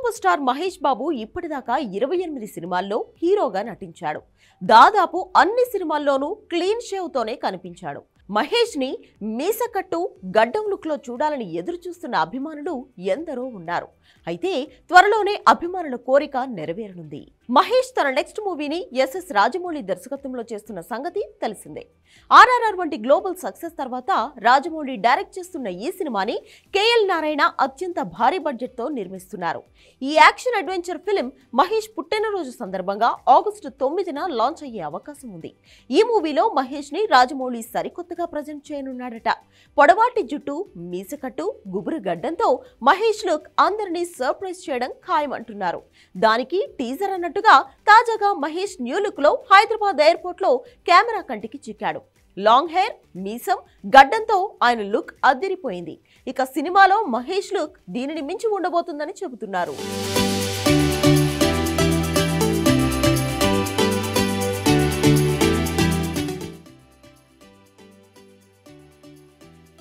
Super star Mahesh Babu ఇప్పటిదాకా 28 సినిమాల్లో హీరోగా నటించాడు. దాదాపు అన్ని సినిమాల్లోనూ క్లీన్ షేవ్ తోనే కనిపించాడు. మహేష్ ని మీసకట్టు గడ్డం లుక్ లో చూడాలని ఎదురు చూస్తున్న అభిమానులు ఎందరో ఉన్నారు. అయితే త్వరలోనే అభిమానుల కోరిక నెరవేరనుంది. మహేష్ తన నెక్స్ట్ మూవీని ఎస్ఎస్ రాజమౌళి దర్శకత్వంలో చేస్తున్న సంగతి తెలిసిందే. ఆర్ఆర్ఆర్ వంటి గ్లోబల్ సక్సెస్ తర్వాత రాజమౌళి డైరెక్ట్ చేస్తున్న ఈ సినిమాని కేఎల్ నారాయణ అత్యంత భారీ బడ్జెట్ తో నిర్మిస్తున్నారు. ఈ యాక్షన్ అడ్వెంచర్ ఫిల్మ్ మహేష్ పుట్టినరోజు సందర్భంగా ఆగస్టు 9న లాంచ్ అయ్యే అవకాశం ఉంది. ఈ మూవీలో మహేష్ ని రాజమౌళి సరికొత్తగా ప్రజెంట్ చేయనున్నాడట. పొడవాటి జుట్టు, మీసకట్టు, గుబురు గడ్డంతో మహేష్ లుక్ అందరినీ సర్ప్రైజ్ చేయడం ఖాయమంటున్నారు. దానికి టీజర్ అన్నట్టుగా తాజాగా మహేష్ న్యూ లుక్ లో హైదరాబాద్ ఎయిర్పోర్ట్ లో కెమెరా కంటికి చిక్కాడు. లాంగ్ హెయిర్, మీసం, గడ్డంతో ఆయన లుక్ అదిరిపోయింది. ఇక సినిమాలో మహేష్ లుక్ దీనిని మించి ఉండబోతుందని చెబుతున్నారు.